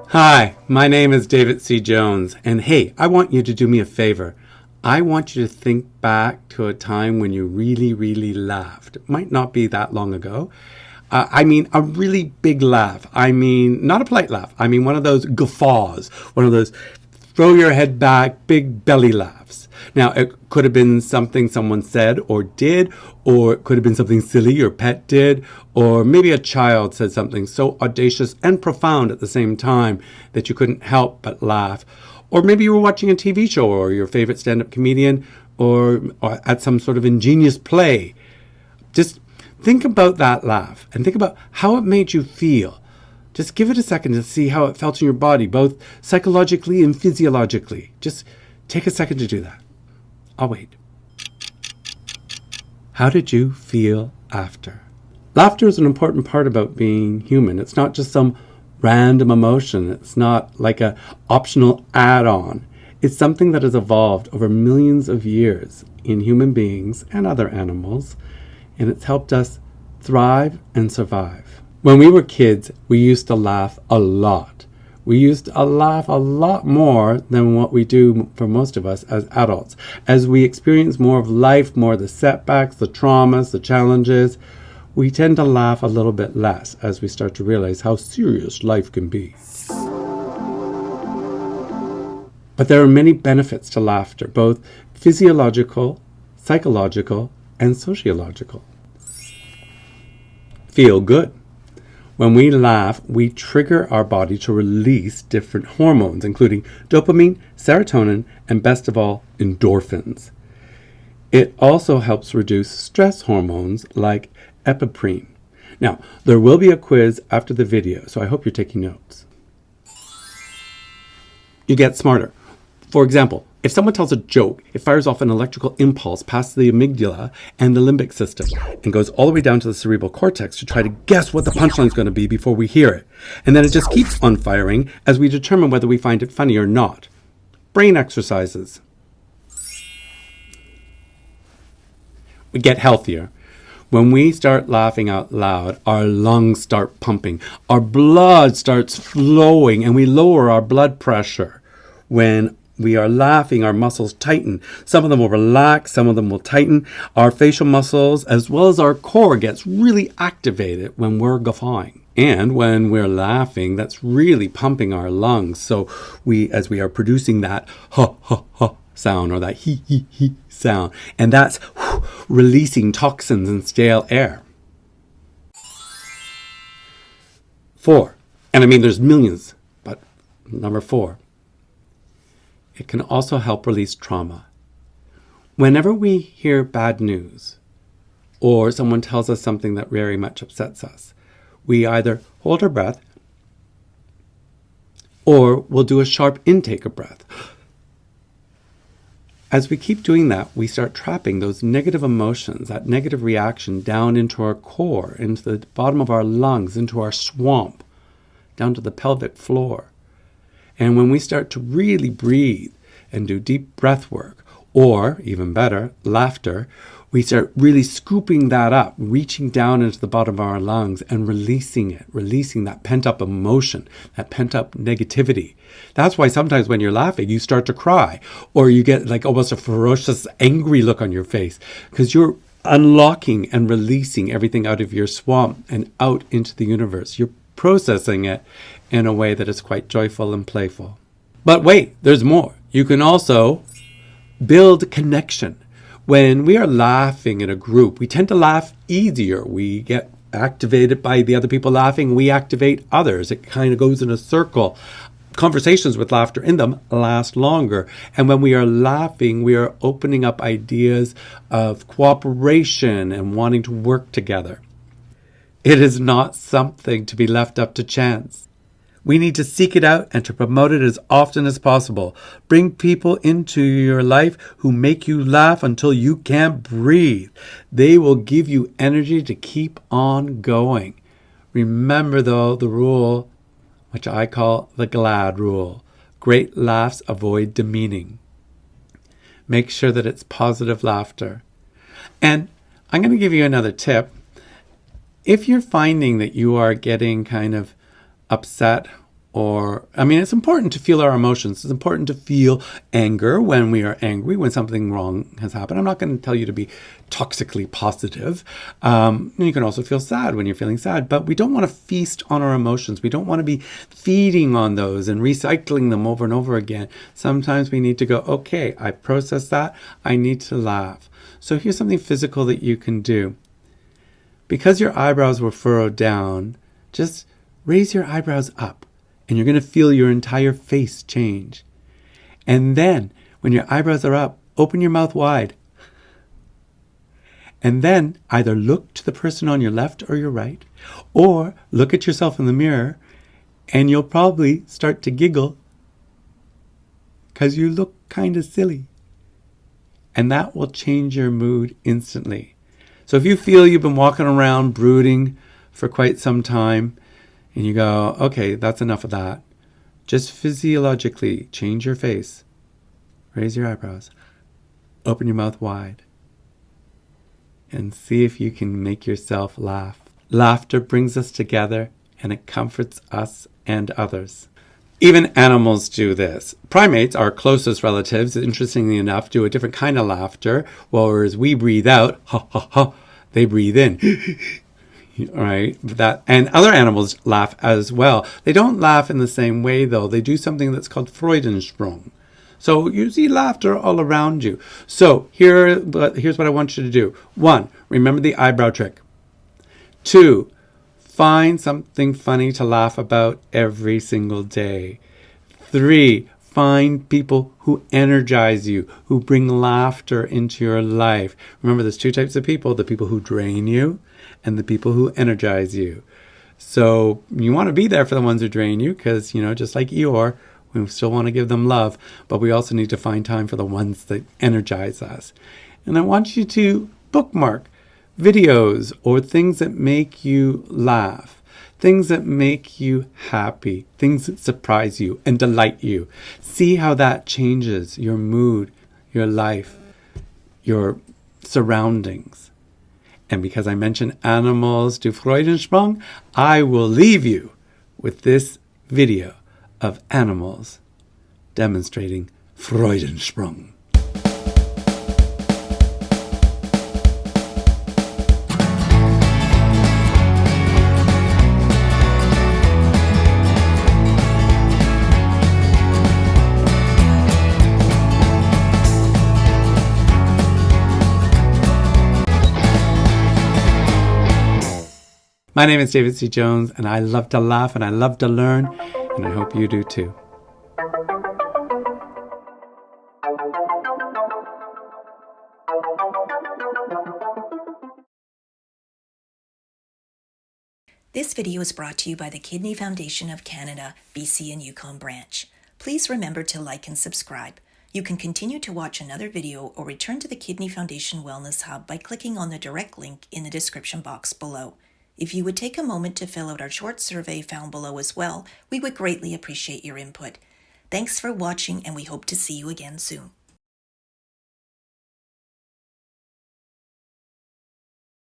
Hi, my name is David C. Jones, and hey, I want you to do me a favor. I want you to think back to a time when you really, really laughed. It might not be that long ago. I mean, a really big laugh. I mean, not a polite laugh. I mean, one of those guffaws, one of those throw your head back, big belly laughs. Now, it could have been something someone said or did, or it could have been something silly your pet did, or maybe a child said something so audacious and profound at the same time that you couldn't help but laugh. Or maybe you were watching a TV show or your favorite stand-up comedian or at some sort of ingenious play. Just think about that laugh and think about how it made you feel. Just give it a second to see how it felt in your body, both psychologically and physiologically. Just take a second to do that. I'll wait. How did you feel after? Laughter is an important part about being human. It's not just some random emotion. It's not like an optional add-on. It's something that has evolved over millions of years in human beings and other animals, and it's helped us thrive and survive. When we were kids, we used to laugh a lot. We used to laugh a lot more than what we do for most of us as adults. As we experience more of life, more of the setbacks, the traumas, the challenges, we tend to laugh a little bit less as we start to realize how serious life can be. But there are many benefits to laughter, both physiological, psychological, and sociological. Feel good. When we laugh, we trigger our body to release different hormones, including dopamine, serotonin, and best of all, endorphins. It also helps reduce stress hormones like epinephrine. Now, there will be a quiz after the video, so I hope you're taking notes. You get smarter. For example, if someone tells a joke, it fires off an electrical impulse past the amygdala and the limbic system and goes all the way down to the cerebral cortex to try to guess what the punchline is going to be before we hear it. And then it just keeps on firing as we determine whether we find it funny or not. Brain exercises. We get healthier. When we start laughing out loud, our lungs start pumping, our blood starts flowing, and we lower our blood pressure. When we are laughing, our muscles tighten. Some of them will relax, some of them will tighten. Our facial muscles, as well as our core, gets really activated when we're guffawing. And when we're laughing, that's really pumping our lungs. So as we are producing that ha ha ha sound or that he he he sound, and that's releasing toxins and stale air. 4, and I mean there's millions, but number 4, it can also help release trauma. Whenever we hear bad news or someone tells us something that very much upsets us, we either hold our breath or we'll do a sharp intake of breath. As we keep doing that, we start trapping those negative emotions, that negative reaction down into our core, into the bottom of our lungs, into our swamp, down to the pelvic floor. And when we start to really breathe and do deep breath work, or even better, laughter, we start really scooping that up, reaching down into the bottom of our lungs and releasing it, releasing that pent-up emotion, that pent-up negativity. That's why sometimes when you're laughing, you start to cry, or you get like almost a ferocious, angry look on your face, because you're unlocking and releasing everything out of your swamp and out into the universe. You're processing it in a way that is quite joyful and playful. But wait, there's more. You can also build connection. When we are laughing in a group, we tend to laugh easier. We get activated by the other people laughing. We activate others. It kind of goes in a circle. Conversations with laughter in them last longer. And when we are laughing, we are opening up ideas of cooperation and wanting to work together. It is not something to be left up to chance. We need to seek it out and to promote it as often as possible. Bring people into your life who make you laugh until you can't breathe. They will give you energy to keep on going. Remember, though, the rule, which I call the GLAD rule. Great laughs avoid demeaning. Make sure that it's positive laughter. And I'm going to give you another tip. If you're finding that you are getting kind of upset, it's important to feel our emotions. It's important to feel anger when we are angry, when something wrong has happened. I'm not going to tell you to be toxically positive. You can also feel sad when you're feeling sad, but we don't want to feast on our emotions. We don't want to be feeding on those and recycling them over and over again. Sometimes we need to go, okay, I processed that. I need to laugh. So here's something physical that you can do. Because your eyebrows were furrowed down, just raise your eyebrows up. And you're going to feel your entire face change. And then, when your eyebrows are up, open your mouth wide. And then either look to the person on your left or your right, or look at yourself in the mirror, and you'll probably start to giggle because you look kind of silly. And that will change your mood instantly. So if you feel you've been walking around brooding for quite some time, and you go, okay, that's enough of that. Just physiologically change your face. Raise your eyebrows. Open your mouth wide. And see if you can make yourself laugh. Laughter brings us together and it comforts us and others. Even animals do this. Primates, our closest relatives, interestingly enough, do a different kind of laughter. Whereas we breathe out, ha ha ha, they breathe in. Right? And other animals laugh as well. They don't laugh in the same way, though. They do something that's called Freudensprung. So you see laughter all around you. So here's what I want you to do. 1, remember the eyebrow trick. 2, find something funny to laugh about every single day. 3, find people who energize you, who bring laughter into your life. Remember, there's 2 types of people, the people who drain you and the people who energize you. So you want to be there for the ones who drain you because, just like Eeyore, we still want to give them love, but we also need to find time for the ones that energize us. And I want you to bookmark videos or things that make you laugh, things that make you happy, things that surprise you and delight you. See how that changes your mood, your life, your surroundings. And because I mentioned animals do Freudensprung, I will leave you with this video of animals demonstrating Freudensprung. My name is David C. Jones, and I love to laugh and I love to learn, and I hope you do too. This video is brought to you by the Kidney Foundation of Canada, BC and Yukon branch. Please remember to like and subscribe. You can continue to watch another video or return to the Kidney Foundation Wellness Hub by clicking on the direct link in the description box below. If you would take a moment to fill out our short survey found below as well, we would greatly appreciate your input. Thanks for watching, and we hope to see you again soon.